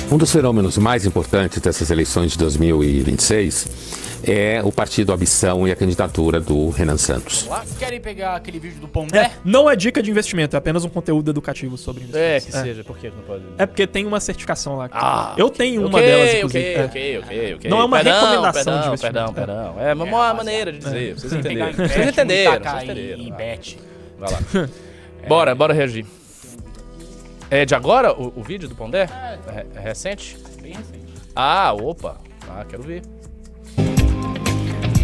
Um dos fenômenos mais importantes dessas eleições de 2026 é o partido Ambição e a candidatura do Renan Santos. Querem pegar aquele vídeo do Pondé? Não é dica de investimento, é apenas um conteúdo educativo sobre investimento. Que seja, por que não pode? É porque tem uma certificação lá. Eu tenho uma delas, inclusive. Ok. Não é uma recomendação de investimento. Perdão. É uma maneira de dizer. Vocês entenderam. Vocês Vocês entenderam. Em bet. Vai lá. Bora reagir. É de agora o vídeo do Pondé? É recente? Bem recente. Opa. Quero ver.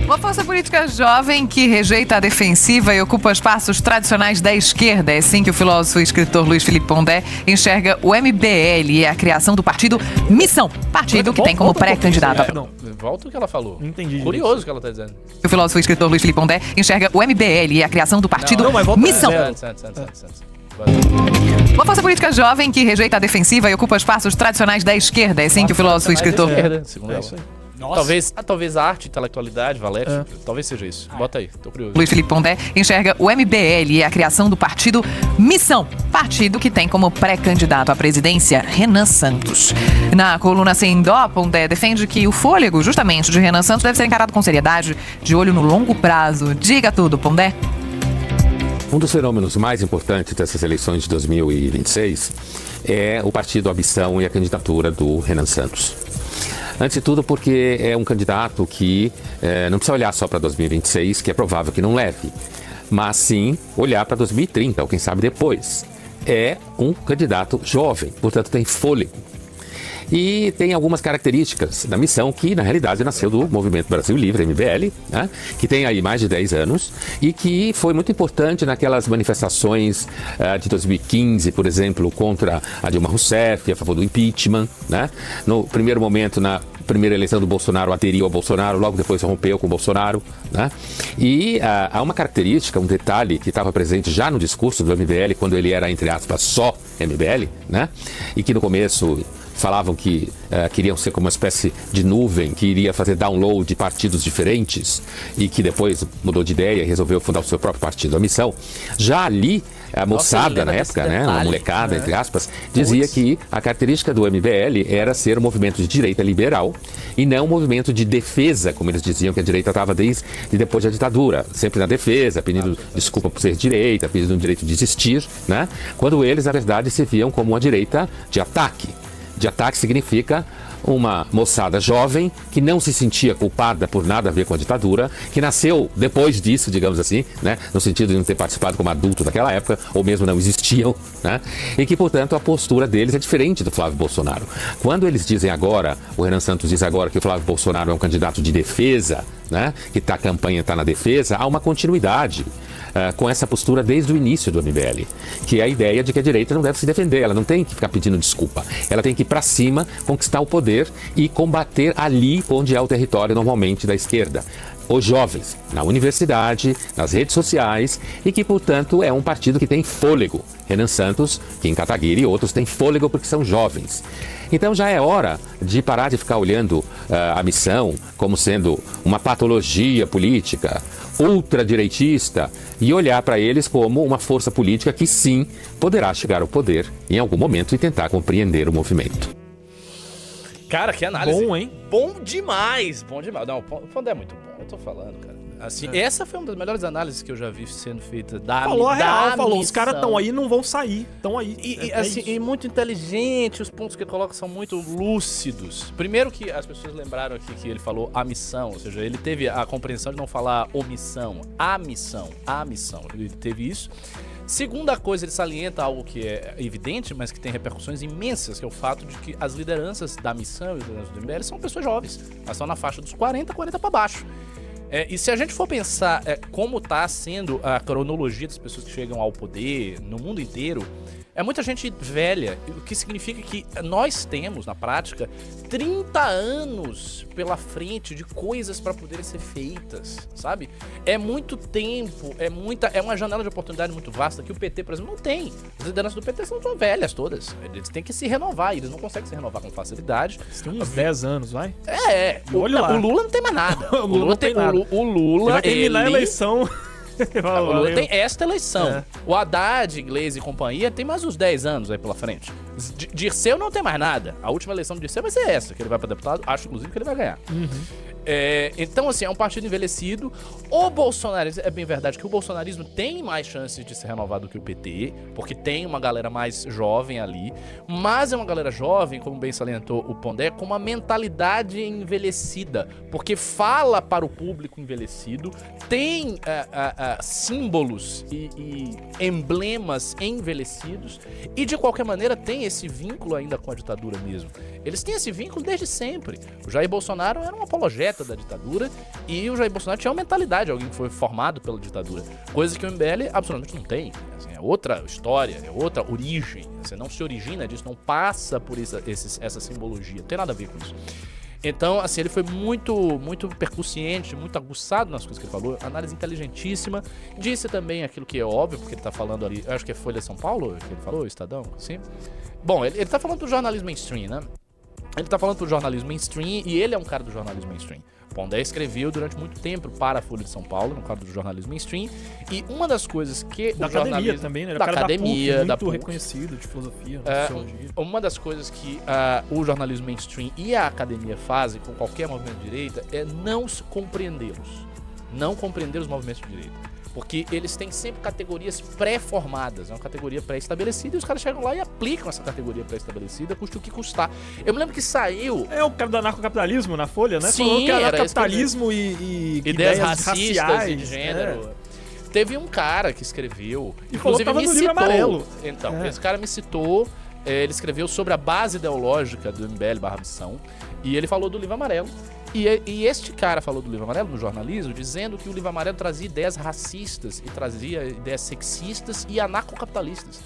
Uma força política jovem que rejeita a defensiva e ocupa espaços tradicionais da esquerda. É assim que o filósofo e escritor Luiz Felipe Pondé enxerga o MBL e a criação do partido Missão, partido que tem como pré-candidato. Volta o que ela falou. Não entendi. Curioso o que ela tá dizendo. O filósofo e escritor Luiz Felipe Pondé enxerga o MBL e a criação do partido Missão. Antes. Uma força política jovem que rejeita a defensiva e ocupa espaços tradicionais da esquerda. É assim que o filósofo e escritor... Segundo ela. Isso aí. Nossa. Talvez a arte, intelectualidade, Valete, talvez seja isso. Bota aí, tô curioso. Luiz Felipe Pondé enxerga o MBL e a criação do partido Missão, partido que tem como pré-candidato à presidência Renan Santos. Na coluna Sem Dó, Pondé defende que o fôlego, justamente, de Renan Santos deve ser encarado com seriedade, de olho no longo prazo. Diga tudo, Pondé. Um dos fenômenos mais importantes dessas eleições de 2026 é o partido Ambição e a candidatura do Renan Santos. Antes de tudo porque é um candidato que não precisa olhar só para 2026, que é provável que não leve, mas sim olhar para 2030, ou quem sabe depois. É um candidato jovem, portanto tem fôlego. E tem algumas características da missão que, na realidade, nasceu do Movimento Brasil Livre, MBL, né? Que tem aí mais de 10 anos e que foi muito importante naquelas manifestações de 2015, por exemplo, contra a Dilma Rousseff, a favor do impeachment, né? No primeiro momento, na primeira eleição do Bolsonaro, aderiu ao Bolsonaro, logo depois rompeu com o Bolsonaro, né? E há uma característica, um detalhe que estava presente já no discurso do MBL, quando ele era, entre aspas, só MBL, né? E que no começo falavam que queriam ser como uma espécie de nuvem que iria fazer download de partidos diferentes e que depois mudou de ideia e resolveu fundar o seu próprio partido, a Missão. Já ali, a moçada na época, né, uma molecada, entre aspas, dizia que a característica do MBL era ser um movimento de direita liberal e não um movimento de defesa, como eles diziam que a direita estava desde depois da ditadura, sempre na defesa, pedindo desculpa por ser direita, pedindo o direito de existir, né, quando eles, na verdade, se viam como uma direita de ataque. De ataque significa uma moçada jovem que não se sentia culpada por nada a ver com a ditadura, que nasceu depois disso, digamos assim, né, no sentido de não ter participado como adulto naquela época, ou mesmo não existiam, né, e que, portanto, a postura deles é diferente do Flávio Bolsonaro. Quando eles dizem agora, o Renan Santos diz agora que o Flávio Bolsonaro é um candidato de defesa, né, que a campanha está na defesa, há uma continuidade com essa postura desde o início do MBL, que é a ideia de que a direita não deve se defender, ela não tem que ficar pedindo desculpa, ela tem que ir para cima, conquistar o poder e combater ali onde é o território normalmente da esquerda. Os jovens, na universidade, nas redes sociais e que, portanto, é um partido que tem fôlego. Renan Santos, Kim Kataguiri e outros têm fôlego porque são jovens. Então já é hora de parar de ficar olhando a missão como sendo uma patologia política, ultradireitista, e olhar para eles como uma força política que sim poderá chegar ao poder em algum momento e tentar compreender o movimento. Cara, que análise. Bom, hein? Bom demais. Não, o Pondé é muito bom. Eu tô falando, cara. Assim, essa foi uma das melhores análises que eu já vi sendo feita da Falou a real, da falou. Os missão. caras estão aí e não vão sair. Estão aí. E muito inteligente, os pontos que ele coloca são muito lúcidos. Primeiro que as pessoas lembraram aqui que ele falou a missão, ou seja, ele teve a compreensão de não falar omissão, a missão. Ele teve isso. Segunda coisa, ele salienta algo que é evidente, mas que tem repercussões imensas, que é o fato de que as lideranças da missão e as lideranças do MBL são pessoas jovens. Elas estão na faixa dos 40 para baixo. E se a gente for pensar como está sendo a cronologia das pessoas que chegam ao poder no mundo inteiro, é muita gente velha, o que significa que nós temos, na prática, 30 anos pela frente de coisas para poderem ser feitas, sabe? É muito tempo, é uma janela de oportunidade muito vasta que o PT, por exemplo, não tem. As lideranças do PT são velhas todas. Eles têm que se renovar, e eles não conseguem se renovar com facilidade. Eles têm uns 10 anos, vai? O Lula não tem mais nada. O Lula não tem nada. O Lula, Ele vai terminar a eleição. O Lula tem esta eleição. O Haddad, Gleisi e companhia tem mais uns 10 anos aí pela frente. Dirceu não tem mais nada. A última eleição do Dirceu vai ser essa, que ele vai pra deputado. Acho, inclusive, que ele vai ganhar. Então, assim, é um partido envelhecido. O bolsonarismo, é bem verdade que o bolsonarismo tem mais chances de ser renovado do que o PT, porque tem uma galera mais jovem ali, mas é uma galera jovem, como bem salientou o Pondé, com uma mentalidade envelhecida, porque fala para o público envelhecido, tem símbolos e emblemas envelhecidos, e de qualquer maneira tem esse vínculo ainda com a ditadura mesmo. Eles têm esse vínculo desde sempre. O Jair Bolsonaro era um apologeta da ditadura e o Jair Bolsonaro tinha uma mentalidade, alguém que foi formado pela ditadura, coisa que o MBL absolutamente não tem. Assim, é outra história, é outra origem. Você não se origina disso, não passa por essa simbologia, não tem nada a ver com isso. Então, assim, ele foi muito percussiente, muito aguçado nas coisas que ele falou, análise inteligentíssima, disse também aquilo que é óbvio, porque ele tá falando ali, acho que é Folha de São Paulo que ele falou, Estadão, sim. Bom, ele tá falando do jornalismo mainstream, né? Ele tá falando do jornalismo mainstream e ele é um cara do jornalismo mainstream. Pondé escreveu durante muito tempo para a Folha de São Paulo, no caso do jornalismo mainstream, e uma das coisas que da o jornalismo... academia também, né? Ele da cara academia, da PUC, muito muito reconhecido de filosofia, sociologia. Uma das coisas que o jornalismo mainstream e a academia fazem com qualquer movimento de direita é não compreendê-los. Não compreender os movimentos de direita. Porque eles têm sempre categorias pré-formadas, é uma categoria pré-estabelecida, e os caras chegam lá e aplicam essa categoria pré-estabelecida, custe o que custar. Eu me lembro que saiu... É o cara do anarcocapitalismo na Folha, né? Sim, falou que era era capitalismo e ideias racistas raciais, e de gênero. Teve um cara que escreveu, E falou que inclusive tava me no livro citou. amarelo. Então, esse cara me citou, ele escreveu sobre a base ideológica do MBL/Missão, e ele falou do livro amarelo. E este cara falou do livro amarelo no jornalismo, dizendo que o livro amarelo trazia ideias racistas e trazia ideias sexistas e anarcocapitalistas.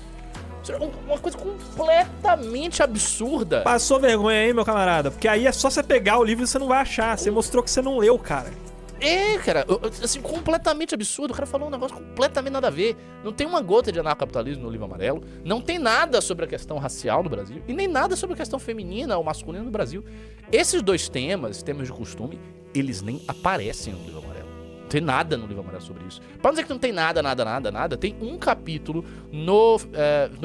Uma coisa completamente absurda. Passou vergonha aí, meu camarada, porque aí é só você pegar o livro e você não vai achar. Você mostrou que você não leu, cara. Cara, assim, completamente absurdo. O cara falou um negócio completamente nada a ver. Não tem uma gota de anarcocapitalismo no livro amarelo. Não tem nada sobre a questão racial no Brasil. E nem nada sobre a questão feminina ou masculina no Brasil. Esses dois temas de costume, eles nem aparecem no livro amarelo. Não tem nada no livro amarelo sobre isso. Pra não dizer que não tem nada, tem um capítulo no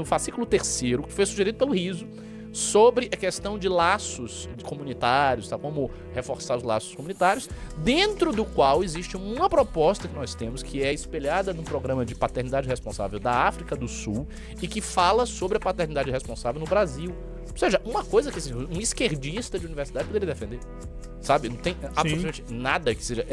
fascículo 3º, que foi sugerido pelo Riso, sobre a questão de laços comunitários, tá? Como reforçar os laços comunitários, dentro do qual existe uma proposta que nós temos, que é espelhada num programa de paternidade responsável da África do Sul e que fala sobre a paternidade responsável no Brasil. Ou seja, uma coisa que assim, um esquerdista de universidade poderia defender. Sabe? Não tem absolutamente nada que seja...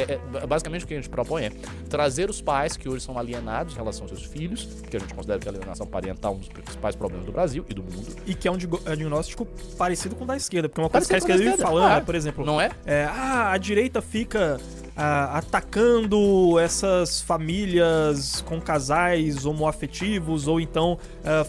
basicamente o que a gente propõe é trazer os pais que hoje são alienados em relação aos seus filhos, que a gente considera que a alienação parental é um dos principais problemas do Brasil e do mundo. E que é um diagnóstico parecido com o da esquerda, porque uma coisa que a esquerda vive falando, por exemplo... Não é? A direita fica atacando essas famílias com casais homoafetivos, ou então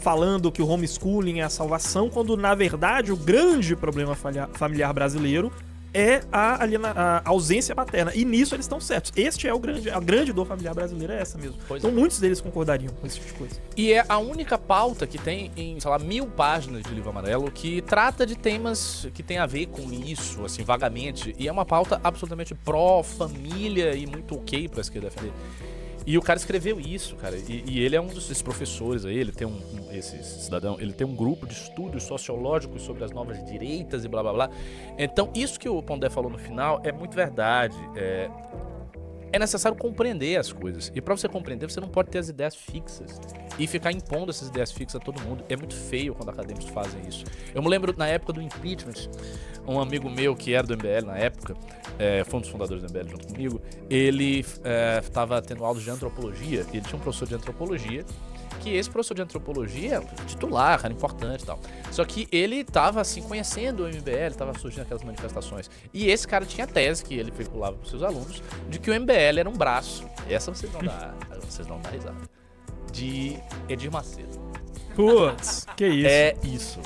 falando que o homeschooling é a salvação, quando na verdade o grande problema familiar brasileiro é a ausência paterna. E nisso eles estão certos. Este é a grande dor familiar brasileira, é essa mesmo. Então muitos deles concordariam com esse tipo de coisa. E é a única pauta que tem em, sei lá, 1000 páginas de livro amarelo que trata de temas que tem a ver com isso, assim, vagamente. E é uma pauta absolutamente pró-família e muito ok pra esquerda defender. E o cara escreveu isso, cara, e ele é um desses professores aí, ele tem esse cidadão, ele tem um grupo de estudos sociológicos sobre as novas direitas e blá blá blá. Então, isso que o Pondé falou no final é muito verdade. É necessário compreender as coisas. E pra você compreender, você não pode ter as ideias fixas e ficar impondo essas ideias fixas a todo mundo. É muito feio quando acadêmicos fazem isso. Eu me lembro, na época do impeachment, um amigo meu que era do MBL na época, foi um dos fundadores do MBL junto comigo, ele estava tendo aulas de antropologia, e ele tinha um professor de antropologia, que esse professor de antropologia, titular, era importante e tal. Só que ele tava, assim, conhecendo o MBL, tava surgindo aquelas manifestações. E esse cara tinha tese, que ele veiculava para os seus alunos, de que o MBL era um braço, essa vocês não dão risada, de Edir Macedo. Putz, que isso. É isso.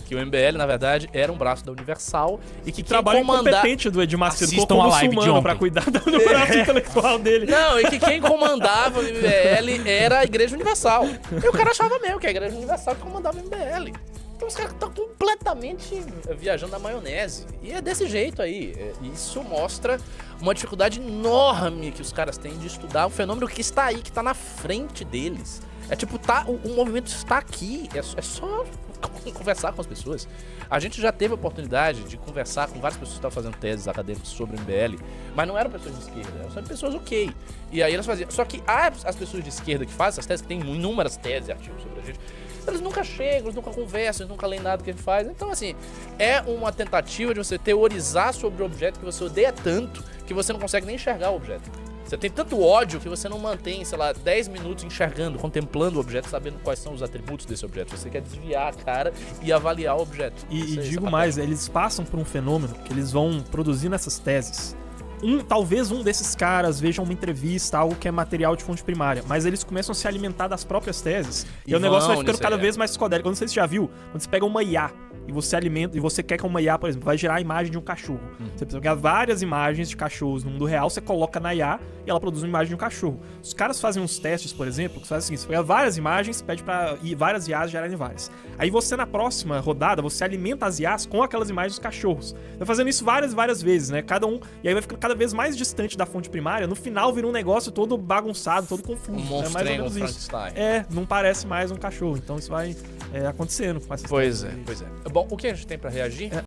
Que o MBL, na verdade, era um braço da Universal e que trabalho incompetente do Edir Macedo, Assistam a live de muçulmano ontem pra cuidar do braço intelectual dele. Não, e que quem comandava o MBL era a Igreja Universal. E o cara achava mesmo que a Igreja Universal que comandava o MBL. Então os caras estão completamente viajando na maionese. E é desse jeito aí. Isso mostra uma dificuldade enorme que os caras têm de estudar um fenômeno que está aí, que está na frente deles. É tipo, o movimento está aqui. É só conversar com as pessoas. A gente já teve a oportunidade de conversar com várias pessoas que estavam fazendo teses acadêmicas sobre o MBL, mas não eram pessoas de esquerda, eram só pessoas ok. E aí elas faziam. Só que as pessoas de esquerda que fazem essas teses, que tem inúmeras teses e artigos sobre a gente, eles nunca chegam, eles nunca conversam, eles nunca leem nada que a gente faz. Então, assim, é uma tentativa de você teorizar sobre o objeto que você odeia tanto que você não consegue nem enxergar o objeto. Você tem tanto ódio que você não mantém, sei lá, 10 minutos enxergando, contemplando o objeto, sabendo quais são os atributos desse objeto. Você quer desviar a cara e avaliar o objeto. E digo mais, eles passam por um fenômeno que eles vão produzindo essas teses. Talvez um desses caras veja uma entrevista, algo que é material de fonte primária, mas eles começam a se alimentar das próprias teses e o negócio vai ficando cada vez mais psicodélico. Não sei se você já viu, quando você pega uma IA e você alimenta, e você quer que uma IA, por exemplo, vai gerar a imagem de um cachorro. Você precisa pegar várias imagens de cachorros no mundo real, você coloca na IA e ela produz uma imagem de um cachorro. Os caras fazem uns testes, por exemplo, que fazem o seguinte: você pega várias imagens, pede pra várias IAs gerarem várias. Aí você, na próxima rodada, você alimenta as IAs com aquelas imagens dos cachorros. Vai fazendo isso várias vezes, né? Cada um, e aí vai ficando cada vez mais distante da fonte primária. No final vira um negócio todo bagunçado, todo confuso. Um monstro, mais ou menos isso. Não parece mais um cachorro. Então isso vai acontecendo com essas Pois é. Bom, o que a gente tem pra reagir?